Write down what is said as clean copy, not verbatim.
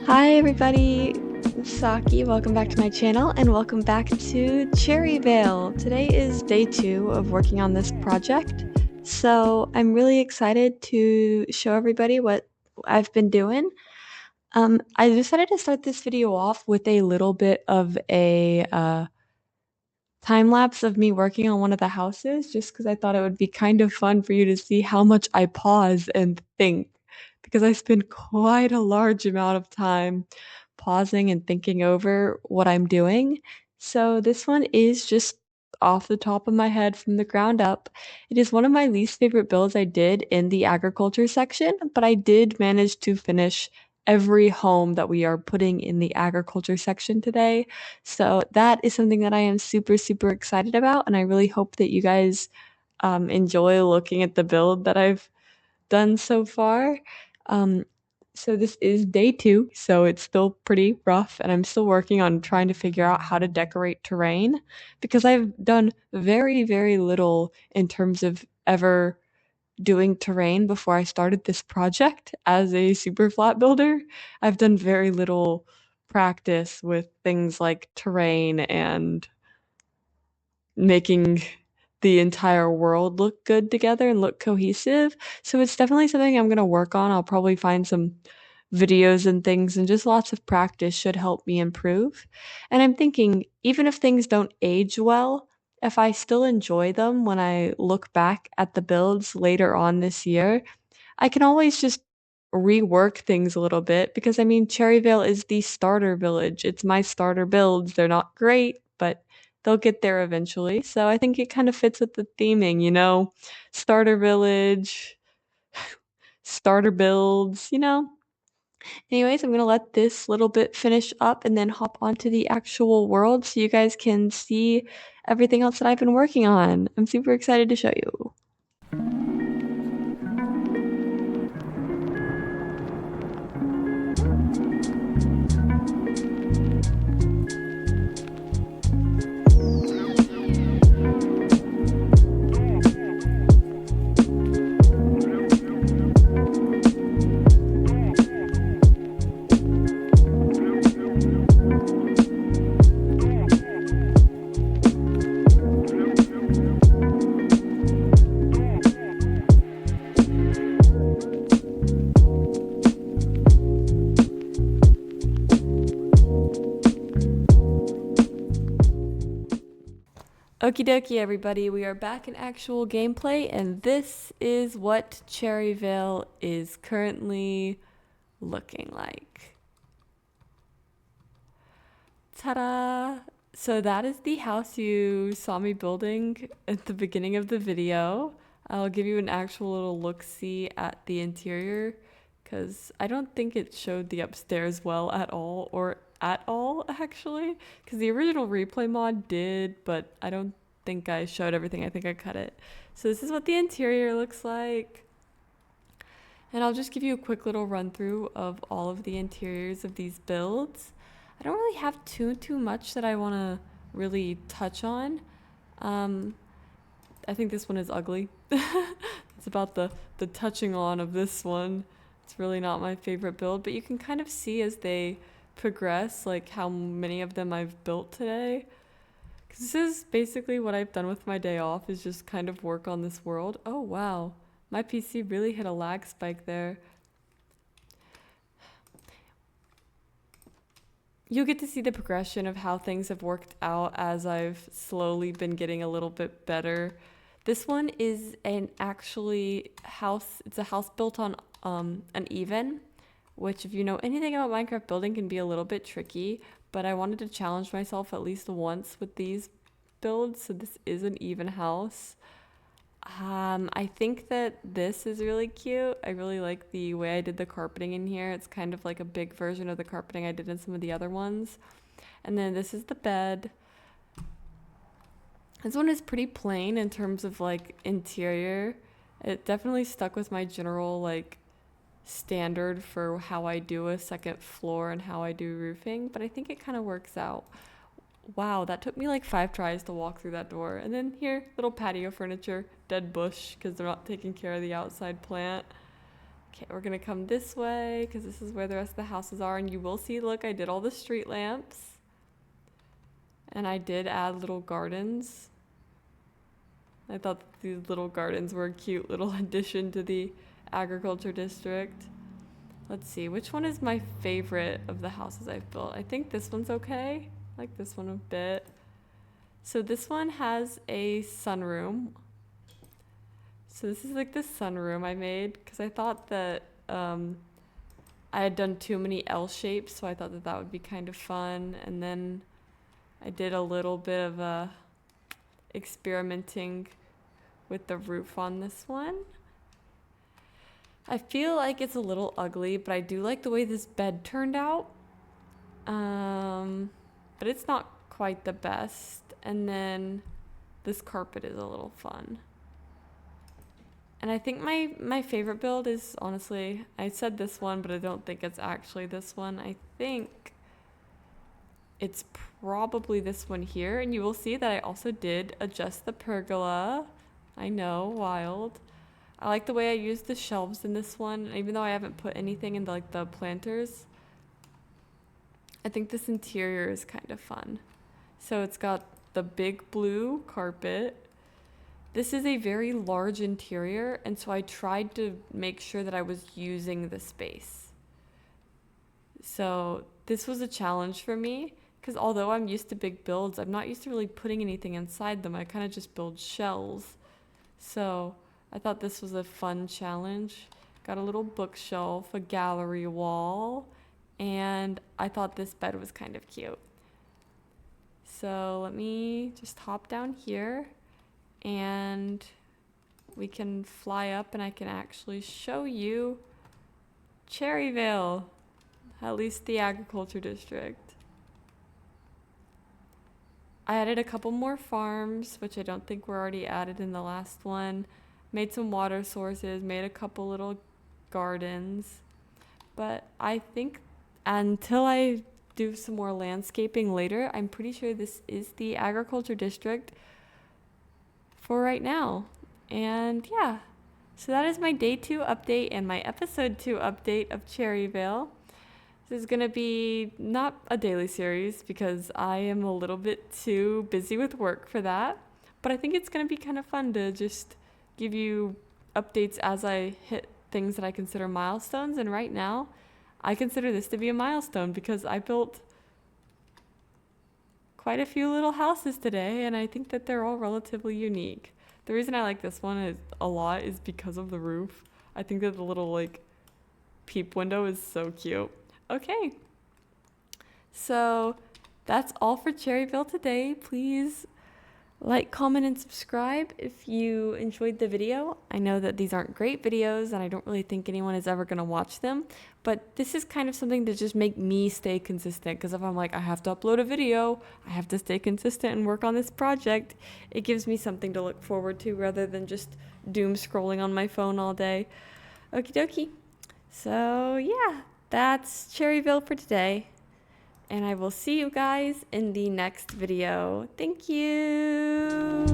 Hi everybody, it's Saki. Welcome back to my channel and welcome back to Cherryvale. Today is day 2 of working on this project. So I'm really excited to show everybody what I've been doing. I decided to start this video off with a little bit of a time lapse of me working on one of the houses just because I thought it would be kind of fun for you to see how much I pause and think because I spend quite a large amount of time pausing and thinking over what I'm doing. So this one is just off the top of my head from the ground up. It is one of my least favorite builds I did in the agriculture section, but I did manage to finish every home that we are putting in the agriculture section today. So that is something that I am super, super excited about. And I really hope that you guys enjoy looking at the build that I've done so far. Um, so this is day 2, so it's still pretty rough, and I'm still working on trying to figure out how to decorate terrain because I've done very, very little in terms of ever doing terrain before I started this project as a super flat builder. I've done very little practice with things like terrain and making the entire world look good together and look cohesive. So it's definitely something I'm going to work on. I'll probably find some videos and things, and just lots of practice should help me improve. And I'm thinking, even if things don't age well, if I still enjoy them when I look back at the builds later on this year, I can always just rework things a little bit because I mean, Cherryvale is the starter village. It's my starter builds. They're not great, but they'll get there eventually. So I think it kind of fits with the theming, starter village, starter builds, Anyways, I'm going to let this little bit finish up and then hop onto the actual world so you guys can see everything else that I've been working on. I'm super excited to show you. Okie dokie, everybody. We are back in actual gameplay, and this is what Cherryvale is currently looking like. Ta-da! So that is the house you saw me building at the beginning of the video. I'll give you an actual little look-see at the interior because I don't think it showed the upstairs well at all, or at all actually, because the original replay mod did, but I don't think I showed everything. I think I cut it. So this is what the interior looks like. And I'll just give you a quick little run through of all of the interiors of these builds. I don't really have too much that I want to really touch on. I think this one is ugly. It's about the touching on of this one. It's really not my favorite build, but you can kind of see as they progress, like how many of them I've built today. Because this is basically what I've done with my day off, is just kind of work on this world. Oh, wow. My PC really hit a lag spike there. You'll get to see the progression of how things have worked out as I've slowly been getting a little bit better. This one is an actually house. It's a house built on an even, which if you know anything about Minecraft building can be a little bit tricky, but I wanted to challenge myself at least once with these builds. So this is an even house. I think that this is really cute. I really like the way I did the carpeting in here. It's kind of like a big version of the carpeting I did in some of the other ones. And then this is the bed. This one is pretty plain in terms of like interior. It definitely stuck with my general like standard for how I do a second floor and how I do roofing, but I think it kind of works out. Wow, that took me like 5 tries to walk through that door. And then here, little patio furniture, dead bush because they're not taking care of the outside plant. Okay, we're gonna come this way because this is where the rest of the houses are, and you will see, look, I did all the street lamps. And I did add little gardens. I thought that these little gardens were a cute little addition to the agriculture district. Let's see, which one is my favorite of the houses I've built? I think this one's okay. I like this one a bit. So this one has a sunroom. So this is like the sunroom I made because I thought that I had done too many L shapes, so I thought that that would be kind of fun. And then I did a little bit of experimenting with the roof on this one. I feel like it's a little ugly, but I do like the way this bed turned out. But it's not quite the best. And then this carpet is a little fun. And I think my favorite build is, honestly, I said this one, but I don't think it's actually this one. I think it's probably this one here. And you will see that I also did adjust the pergola. I know, wild. I like the way I used the shelves in this one, even though I haven't put anything in the planters. I think this interior is kind of fun. So it's got the big blue carpet. This is a very large interior, and so I tried to make sure that I was using the space. So this was a challenge for me, because although I'm used to big builds, I'm not used to really putting anything inside them. I kind of just build shells. So I thought this was a fun challenge. Got a little bookshelf, a gallery wall, and I thought this bed was kind of cute. So let me just hop down here and we can fly up and I can actually show you Cherryvale, at least the agriculture district. I added a couple more farms, which I don't think were already added in the last one. Made some water sources, made a couple little gardens. But I think until I do some more landscaping later, I'm pretty sure this is the agriculture district for right now. And yeah, so that is my day 2 update and my episode 2 update of Cherryvale. This is gonna be not a daily series because I am a little bit too busy with work for that, but I think it's gonna be kind of fun to just give you updates as I hit things that I consider milestones. And right now I consider this to be a milestone because I built quite a few little houses today, and I think that they're all relatively unique. The reason I like this one a lot is because of the roof. I think that the little peep window is so cute. Okay, so that's all for Cherryvale today. Please like, comment, and subscribe if you enjoyed the video. I know that these aren't great videos and I don't really think anyone is ever going to watch them, but this is kind of something to just make me stay consistent, because if I'm like, I have to upload a video, I have to stay consistent and work on this project, it gives me something to look forward to rather than just doom scrolling on my phone all day. Okie dokie. So yeah, that's Cherryvale for today. And I will see you guys in the next video. Thank you.